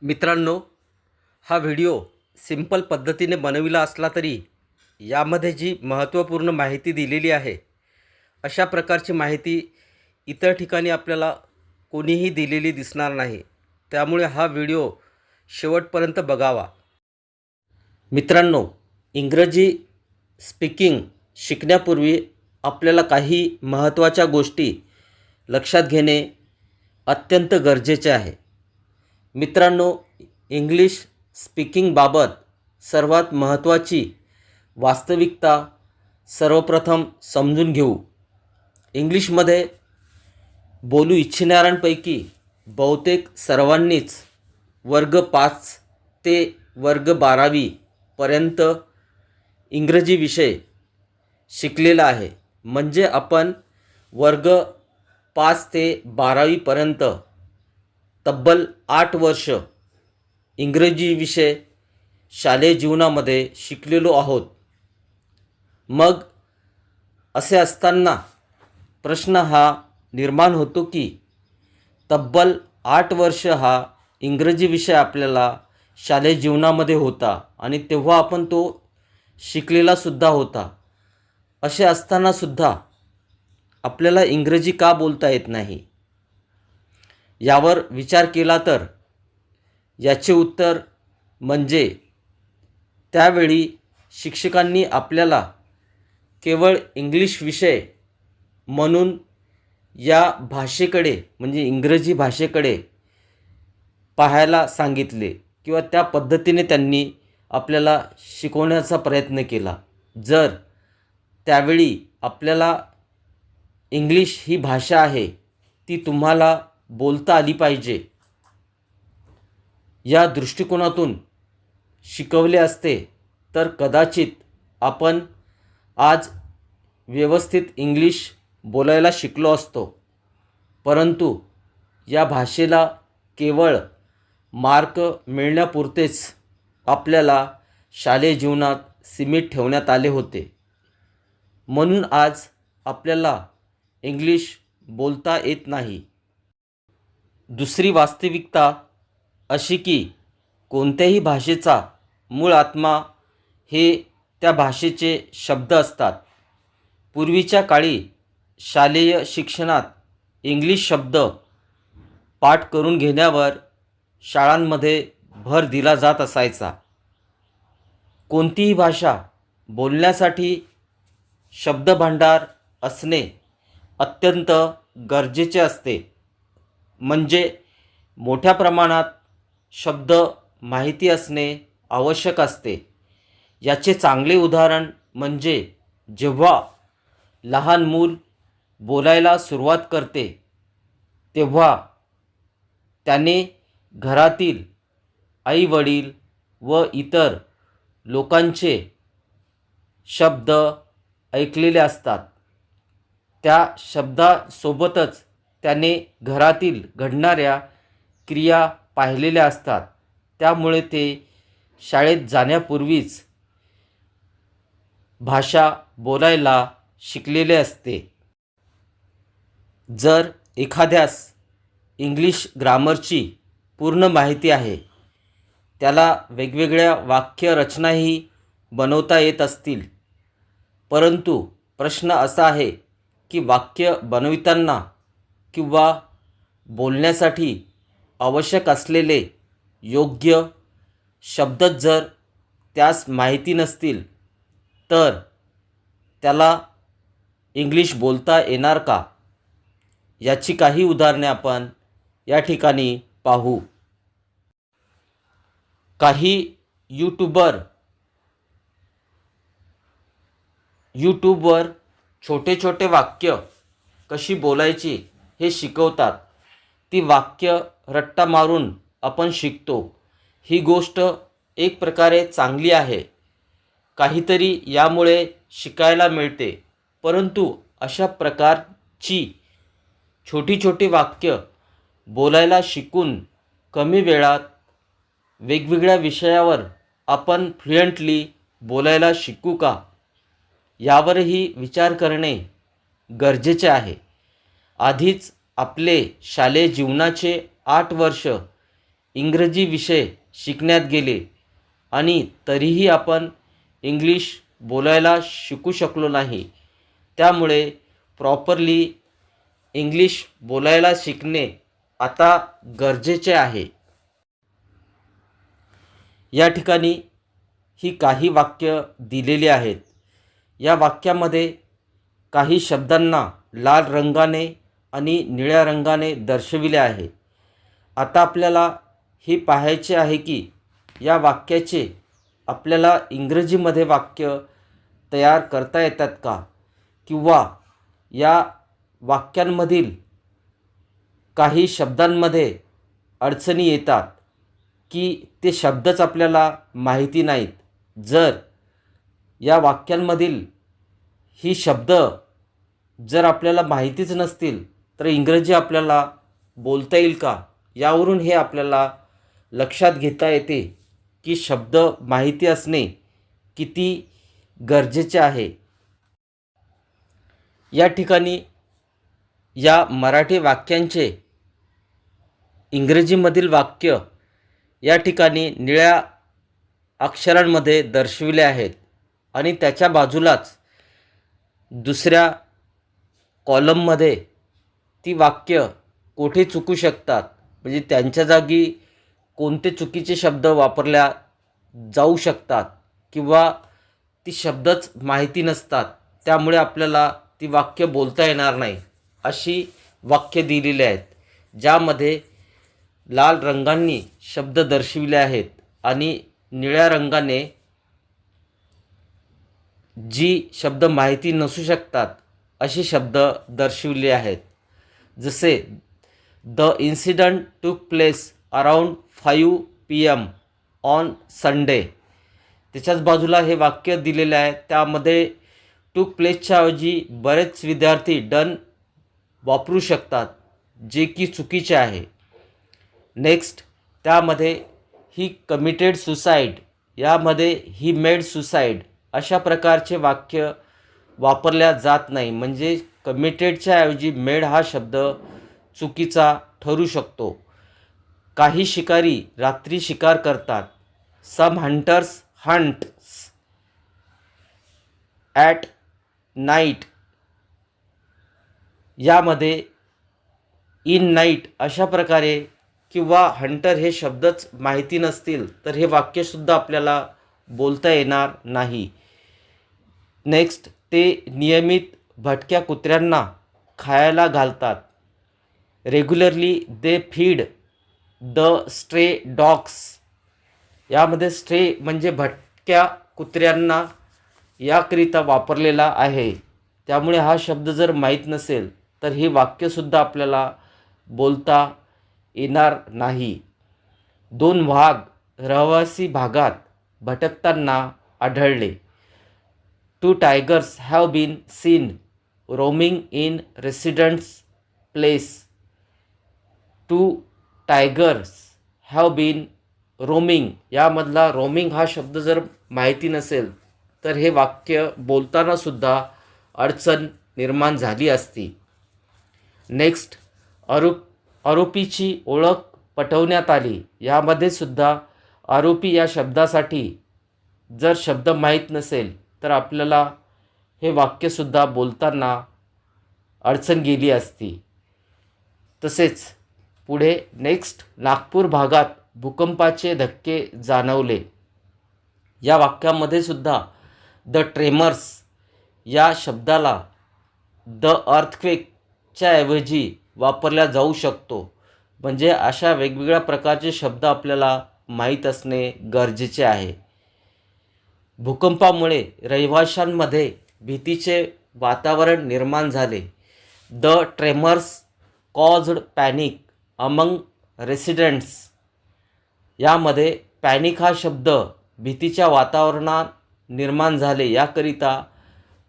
मित्रांनो, हा video simple पद्धतीने बनविला असला तरी यामध्ये जी महत्त्वपूर्ण माहिती दिलेली आहे, अशा प्रकारची माहिती इतर ठिकाणी आपल्याला कोणीही दिलेली दिसणार नाही. त्यामुळे हा व्हिडिओ शेवटपर्यंत बघावा. मित्रांनो, इंग्रजी स्पीकिंग शिकण्यापूर्वी आपल्याला काही महत्त्वाच्या गोष्टी लक्षात घेणे अत्यंत गरजेचे आहे. मित्रांनो, इंग्लिश स्पीकिंगबाबत सर्वात महत्त्वाची वास्तविकता सर्वप्रथम समजून घेऊ. इंग्लिशमध्ये बोलू इच्छिणाऱ्यांपैकी बहुतेक सर्वांनीच वर्ग 5 ते वर्ग 12वी पर्यंत इंग्रजी विषय शिकलेला आहे. म्हणजे आपण वर्ग 5 ते 12वीपर्यंत तब्बल 8 वर्ष इंग्रजी विषय शालेय जीवनामध्ये शिकलेलो आहोत. मग असे असताना प्रश्न हा निर्माण होतो की तब्बल 8 वर्ष हा इंग्रजी विषय आपल्याला शालेय जीवनामध्ये होता आणि तेव्हा आपण तो शिकलेला सुद्धा होता. असे असतानासुद्धा आपल्याला इंग्रजी का बोलता येत नाही? यावर विचार केला तर याचे उत्तर म्हणजे त्यावेळी शिक्षकांनी आपल्याला केवळ इंग्लिश विषय म्हणून या भाषेकडे म्हणजे इंग्रजी भाषेकडे पाहायला सांगितले किंवा त्या पद्धतीने त्यांनी आपल्याला शिकवण्याचा प्रयत्न केला. जर त्यावेळी आपल्याला इंग्लिश ही भाषा आहे ती तुम्हाला बोलता आली पाहिजे या दृष्टिकोनातून शिकवले असते तर कदाचित आपण आज व्यवस्थित इंग्लिश बोलायला शिकलो असतो. परंतु या भाषेला केवळ मार्क मिळण्यापुरतेच आपल्याला शालेय जीवनात सीमित ठेवण्यात आले होते. म्हणून आज आपल्याला इंग्लिश बोलता येत नाही. दुसरी वास्तविकता अशी की कोणत्याही भाषेचा मूळ आत्मा हे त्या भाषेचे शब्द असतात. पूर्वीच्या काळी शालेय शिक्षणात इंग्लिश शब्द पाठ करून घेण्यावर शाळांमध्ये भर दिला जात असायचा. कोणतीही भाषा बोलण्यासाठी शब्दभांडार असणे अत्यंत गरजेचे असते. म्हणजे मोठ्या प्रमाणात शब्द माहिती असणे आवश्यक असते. याचे चांगले उदाहरण म्हणजे जेव्हा लहान मूल बोलायला सुरुवात करते तेव्हा त्याने घरातील आई वडील व इतर लोकांचे शब्द ऐकलेले असतात. त्या शब्दासोबतच त्याने घरातील घडणाऱ्या क्रिया पाहिलेल्या असतात. त्यामुळे ते शाळेत जाण्यापूर्वीच भाषा बोलायला शिकलेले असते. जर एखाद्यास इंग्लिश ग्रामरची पूर्ण माहिती आहे, त्याला वेगवेगळ्या वाक्यरचनाही बनवता येत असतील, परंतु प्रश्न असा आहे की वाक्य बनविताना किंवा बोलण्यासाठी आवश्यक असलेले योग्य शब्दच जर त्यास माहिती नसतील तर त्याला इंग्लिश बोलता येणार का? याची काही उदाहरणे आपण या ठिकाणी पाहू. काही यूट्यूबवर छोटे छोटे वाक्य कशी बोलायची हे शिकवतात. ती वाक्य रट्टा मारून आपण शिकतो. ही गोष्ट एक प्रकारे चांगली आहे. काहीतरी यामुळे शिकायला मिळते. परंतु अशा प्रकारची छोटी छोटी वाक्य बोलायला शिकून कमी वेळात वेगवेगळ्या विषयावर आपण फ्लुएंटली बोलायला शिकू का? यावरही विचार करणे गरजेचे आहे. आधीच आपले शालेय जीवनाचे 8 वर्ष इंग्रजी विषय शिकण्यात गेले आणि तरीही आपण इंग्लिश बोलायला शिकू शकलो नाही. त्यामुळे प्रॉपरली इंग्लिश बोलायला शिकणे आता गरजेचे आहे. या ठिकाणी ही काही वाक्य दिलेली आहेत. या वाक्यामध्ये काही शब्दांना लाल रंगाने आणि निळ्या रंगाने दर्शविले आहे. आता आपल्याला हे पाहायचे आहे की या वाक्याचे आपल्याला इंग्रजीमध्ये वाक्य तयार करता येतात का, किंवा या वाक्यांमधील काही शब्दांमध्ये अडचणी येतात की ते शब्दच आपल्याला माहिती नाहीत. जर या वाक्यांमधील ही शब्द जर आपल्याला माहितीच नसतील तर इंग्रजी आपल्याला बोलता येईल का, यावरून हे आपल्याला लक्षात घेता येते की शब्द माहिती असणे किती गरजेचे आहे. या ठिकाणी या मराठी वाक्यांचे इंग्रजीमधील वाक्य या ठिकाणी निळ्या अक्षरांमध्ये दर्शविले आहेत आणि त्याच्या बाजूलाच दुसऱ्या कॉलममध्ये ती वाक्य कोठे चुकू शकतात, म्हणजे त्यांच्या जागी कोणते चुकीचे शब्द वापरल्या जाऊ शकतात किंवा ती शब्दच माहिती नसतात, त्यामुळे आपल्याला ती वाक्य बोलता येणार नाही, अशी वाक्य दिलेली आहेत. ज्यामध्ये लाल रंगांनी शब्द दर्शविले आहेत आणि निळ्या रंगाने जी शब्द माहिती नसू शकतात असे शब्द दर्शविले आहेत. जसे द इन्सिडंट टूक place around 5 PM on Sunday. त्याच्याच बाजूला हे वाक्य दिलेले आहे. त्यामध्ये टूक प्लेसच्या ऐवजी बरेच विद्यार्थी डन वापरू शकतात, जे की चुकीचे आहे. नेक्स्ट, त्यामध्ये ही कमिटेड सुसाईड, यामध्ये ही मेड सुसाईड अशा प्रकारचे वाक्य वापरल्या जात नाही. म्हणजे कमिटेडच्या ऐवजी मेड हा शब्द चुकीचा ठरू शकतो. काही शिकारी रात्री शिकार करतात. सम हंटर्स हंट्स ॲट नाईट. यामध्ये इन नाईट अशा प्रकारे किंवा हंटर हे शब्दच माहिती नसतील तर हे वाक्यसुद्धा आपल्याला बोलता येणार नाही. नेक्स्ट, ते नियमित भटक्या कुत्र्यांना खायला घालतात. Regularly they feed the stray dogs. यामध्ये स्ट्रे म्हणजे भटक्या कुत्र्यांना याकरिता वापरलेला आहे. त्यामुळे हा शब्द जर माहीत नसेल तर हे वाक्यसुद्धा आपल्याला बोलता येणार नाही. 2 वाघ रहिवासी भागात भटकताना आढळले. 2 tigers have been seen roaming in residents place. 2 tigers have been roaming. यामधला रोमिंग हा शब्द जर माहिती नसेल तर हे वाक्य बोलतानासुद्धा अडचण निर्माण झाली असती. नेक्स्ट, आरोपीची ओळख पटवण्यात आली. यामध्ये सुद्धा आरोपी या शब्दासाठी जर शब्द माहीत नसेल तर आपल्याला हे वाक्यसुद्धा बोलताना अडचण गेली असती. तसेच पुढे नेक्स्ट, नागपूर भागात भूकंपाचे धक्के जाणवले. या वाक्यामध्ये सुद्धा द ट्रेमर्स या शब्दाला द अर्थक्वेकच्या ऐवजी वापरला जाऊ शकतो. म्हणजे अशा वेगवेगळ्या प्रकारचे शब्द आपल्याला माहीत असणे गरजेचे आहे. भूकंपामुळे रहिवाशांमध्ये भीतीचे वातावरण निर्माण झाले. The tremors caused panic among residents. यामध्ये पॅनिक हा शब्द भीतीच्या वातावरणात निर्माण झाले याकरिता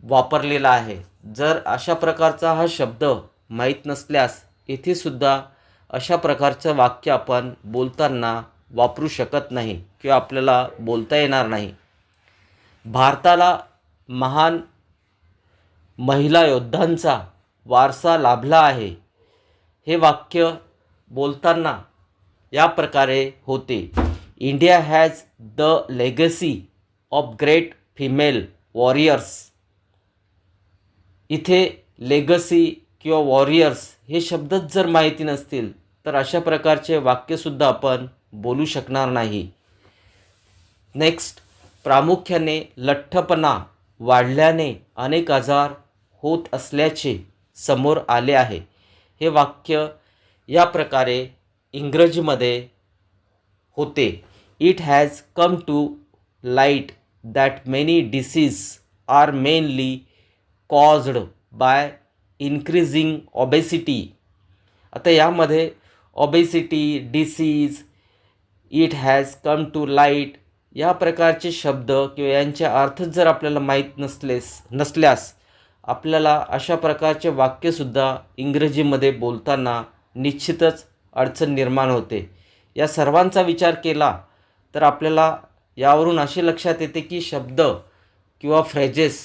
वापरलेला आहे. जर अशा प्रकारचा हा शब्द माहीत नसल्यास येथे सुद्धा अशा प्रकारचं वाक्य आपण बोलताना वापरू शकत नाही किंवा आपल्याला बोलता येणार नाही. भारताला महान महिला योद्धांचा वारसा लाभला आहे. हे वाक्य बोलताना या प्रकारे होते. India has the legacy of great female warriors. इथे लेगसी किंवा वॉरियर्स हे शब्दच जर माहिती नसतील तर अशा प्रकारचे वाक्यसुद्धा आपण बोलू शकणार नाही. नेक्स्ट, प्रामुख्याने लठ्ठपणा वाढल्याने अनेक आजार होत असल्याचे समोर आले आहे. हे वाक्य या प्रकारे इंग्रजीमध्ये होते. It has come to light that many diseases are mainly caused by increasing obesity. आता यामध्ये obesity, diseases, it has come to light या प्रकारचे शब्द किंवा यांचे अर्थच जर आपल्याला माहीत नसल्यास आपल्याला अशा प्रकारचे वाक्यसुद्धा इंग्रजीमध्ये बोलताना निश्चितच अडचण निर्माण होते. या सर्वांचा विचार केला तर आपल्याला यावरून असे लक्षात येते की शब्द किंवा फ्रेजेस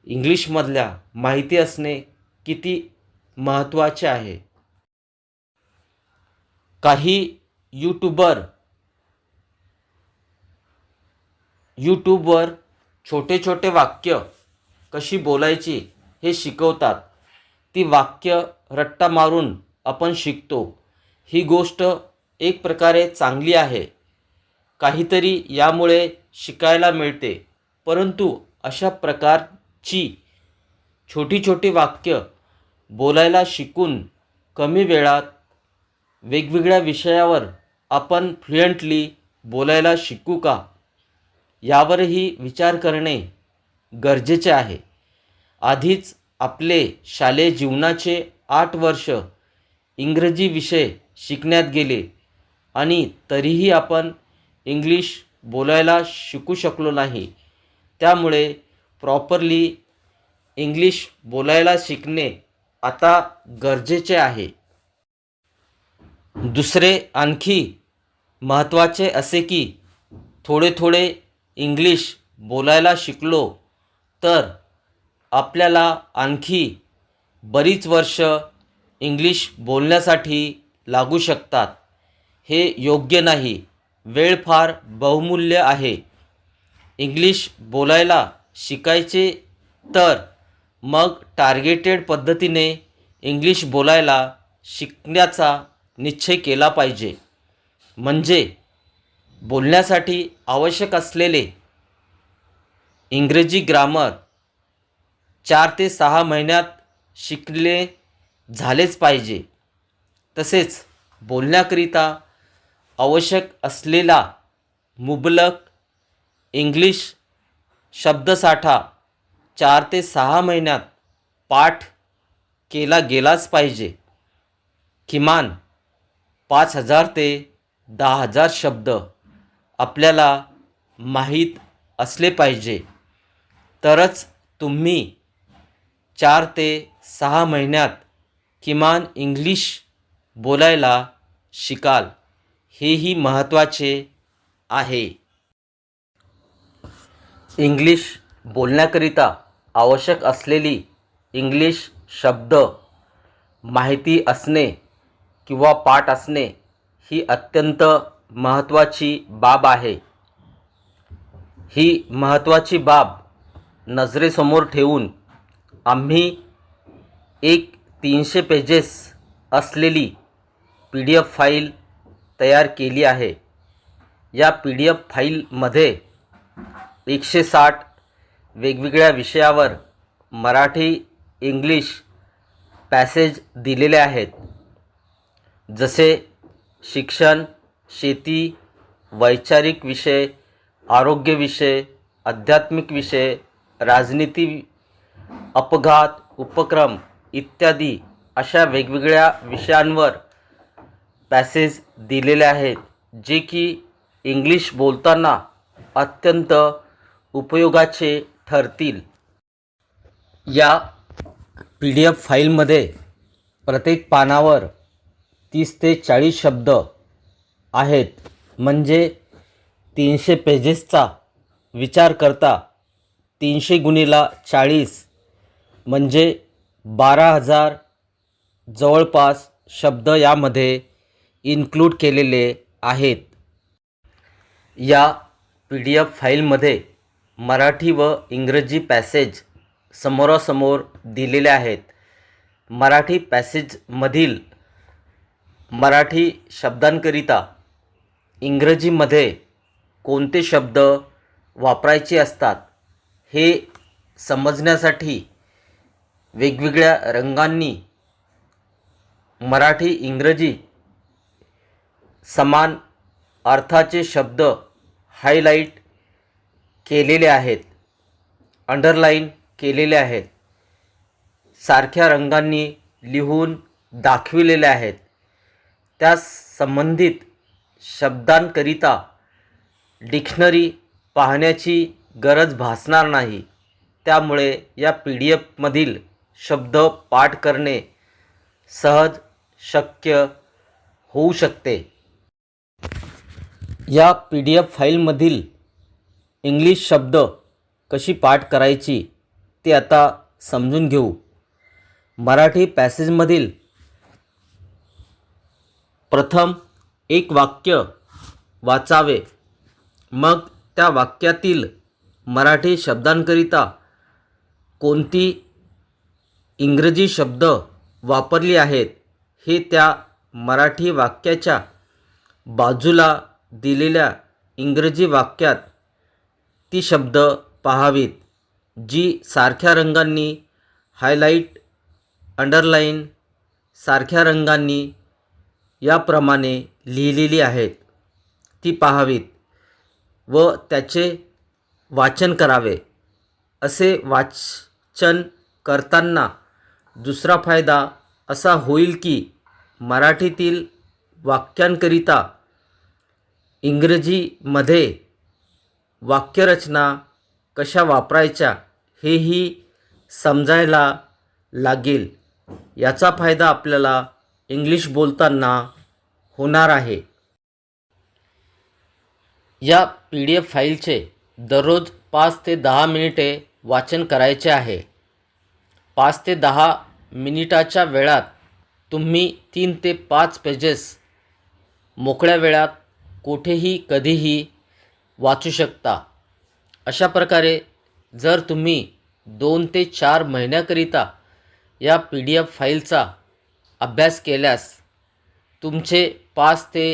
इंग्लिशमधल्या माहिती असणे किती महत्त्वाचे आहे. काही यूट्यूबवर छोटे छोटे वाक्य कशी बोलायची हे शिकवतात. ती वाक्य रट्टा मारून आपण शिकतो. ही गोष्ट एक प्रकारे चांगली आहे. काहीतरी यामुळे शिकायला मिळते. परंतु अशा प्रकारची छोटी छोटी वाक्य बोलायला शिकून कमी वेळात वेगवेगळ्या विषयावर आपण फ्लुएंटली बोलायला शिकू का, यावरही विचार करणे गरजेचे आहे. आधीच आपले शालेय जीवनाचे 8 वर्ष इंग्रजी विषय शिकण्यात गेले आणि तरीही आपण इंग्लिश बोलायला शिकू शकलो नाही. त्यामुळे प्रॉपरली इंग्लिश बोलायला शिकणे आता गरजेचे आहे. दुसरे आणखी महत्त्वाचे असे की थोडे थोडे इंग्लिश बोलायला शिकलो तर आपल्याला आणखी बरीच वर्ष इंग्लिश बोलण्यासाठी लागू शकतात. हे योग्य नाही. वेळ फार बहुमूल्य आहे. इंग्लिश बोलायला शिकायचे तर मग टार्गेटेड पद्धतीने इंग्लिश बोलायला शिकण्याचा निश्चय केला पाहिजे. म्हणजे बोलण्यासाठी आवश्यक असलेले इंग्रजी ग्रामर 4 ते 6 महिन्यात शिकले झालेच पाहिजे. तसेच बोलण्याकरिता आवश्यक असलेला मुबलक इंग्लिश शब्दसाठा 4 ते 6 महिन्यात पाठ केला गेलाच पाहिजे. किमान 5,000 ते 10,000 शब्द आपल्याला माहीत असले पाहिजे. तरच तुम्ही 4 ते 6 महिन्यात किमान इंग्लिश बोलायला शिकाल. हेही महत्त्वाचे आहे. इंग्लिश बोलण्याकरिता आवश्यक असलेली इंग्लिश शब्द माहिती असणे किंवा पाठ असणे ही अत्यंत महत्त्वाची बाब आहे. ही महत्त्वाची बाब नजरेसमोर ठेवून आम्ही एक 300 पेजेस असलेली PDF फाईल तयार केली आहे. या PDF फाईलमध्ये 160 वेगवेगळ्या विषयावर मराठी इंग्लिश पॅसेज दिलेले आहेत. जसे शिक्षण, शेती, वैचारिक विषय, आरोग्य विषय, आध्यात्मिक विषय, राजनीती, अपघात, उपक्रम इत्यादी अशा वेगवेगळ्या विषयांवर पॅसेज दिलेले आहेत, जे की इंग्लिश बोलताना अत्यंत उपयोगाचे ठरतील. या PDF फाईलमध्ये प्रत्येक पानावर 30 ते 40 शब्द आहेत. म्हणजे 300 पेजेसचा विचार करता 300 गुणिले 40 म्हणजे 12,000 जवळपास शब्द यामध्ये इन्क्लूड केलेले आहेत. या PDF फाईलमध्ये मराठी व इंग्रजी पॅसेज समोरासमोर दिलेले आहेत. मराठी पॅसेजमधील मराठी शब्दांकरिता इंग्रजीमध्ये कोणते शब्द वापरायचे असतात हे समजण्यासाठी वेगवेगळ्या रंगांनी मराठी इंग्रजी समान अर्थाचे शब्द हायलाईट केलेले आहेत, अंडरलाईन केलेले आहेत, सारख्या रंगांनी लिहून दाखविलेले आहेत. त्या संबंधित शब्दांकरिता डिक्शनरी पाहण्याची गरज भासणार नाही. त्यामुळे या PDF मधील शब्द पाठ करणे सहज शक्य होऊ शकते. या PDF फाईलमधील इंग्लिश शब्द कशी पाठ करायची ते आता समजून घेऊ. मराठी पॅसेजमधील प्रथम एक वाक्य वाचावे, मग त्या वाक्यातील मराठी शब्दांकरिता कोणती इंग्रजी शब्द वापरली आहेत हे त्या मराठी वाक्याच्या बाजूला दिलेल्या इंग्रजी वाक्यात ती शब्द पाहावीत, जी सारख्या रंगांनी हायलाईट, अंडरलाईन सारख्या रंगांनी याप्रमाणे लिहिलेली आहेत. ती पाहावीत व त्याचे वाचन करावे. असे वाचन करताना दुसरा फायदा असा होईल की मराठीतील वाक्यांकरिता इंग्रजीमध्ये वाक्यरचना कशा वापरायच्या हेही समजायला लागेल. याचा फायदा आपल्याला इंग्लिश बोलताना होणार आहे. या PDF फाईलचे दररोज 5 ते 10 मिनिटे वाचन करायचे आहे. 5 ते 10 मिनिटाच्या वेळात तुम्ही 3 ते 5 पेजेस मोकळ्या वेळात कुठेही कधीही वाचू शकता. अशा प्रकारे जर तुम्ही 2 ते 4 महिन्याकरिता या PDF फाईलचा अभ्यास केल्यास तुमचे 5 ते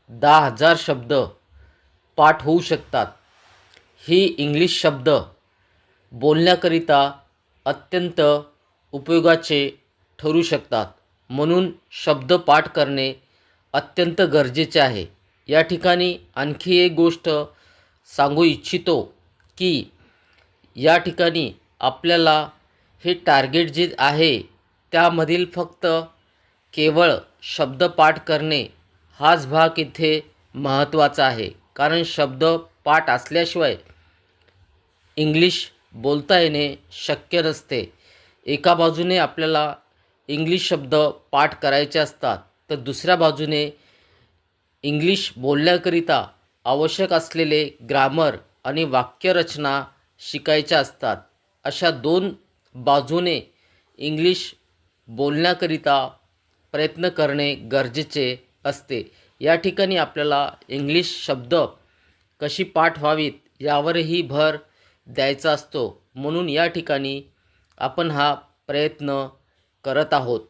10,000 शब्द पाठ होऊ शकतात. ही इंग्लिश शब्द बोलण्याकरिता अत्यंत उपयोगाचे ठरू शकतात. म्हणून शब्द पाठ करणे अत्यंत गरजेचे आहे. या ठिकाणी आणखी एक गोष्ट सांगू इच्छितो की या ठिकाणी आपल्याला हे टार्गेट जे आहे त्यामधील फक्त केवळ शब्द पाठ करणे हाच भाग इथे महत्त्वाचा आहे. कारण शब्द पाठ असल्याशिवाय इंग्लिश बोलता येणे शक्य नसते. एका बाजूने आपल्याला इंग्लिश शब्द पाठ करायचे असतात तर दुसऱ्या बाजूने इंग्लिश बोलण्याकरिता आवश्यक असलेले ग्रामर आणि वाक्यरचना शिकायच्या असतात. अशा 2 बाजूने इंग्लिश बोलण्याकरिता प्रयत्न करणे गरजेचे असते. या ठिकाणी आपल्याला इंग्लिश शब्द कशी पाठ व्हावीत यावरही भर द्यायचा असतो. म्हणून या ठिकाणी आपण हा प्रयत्न करत आहोत.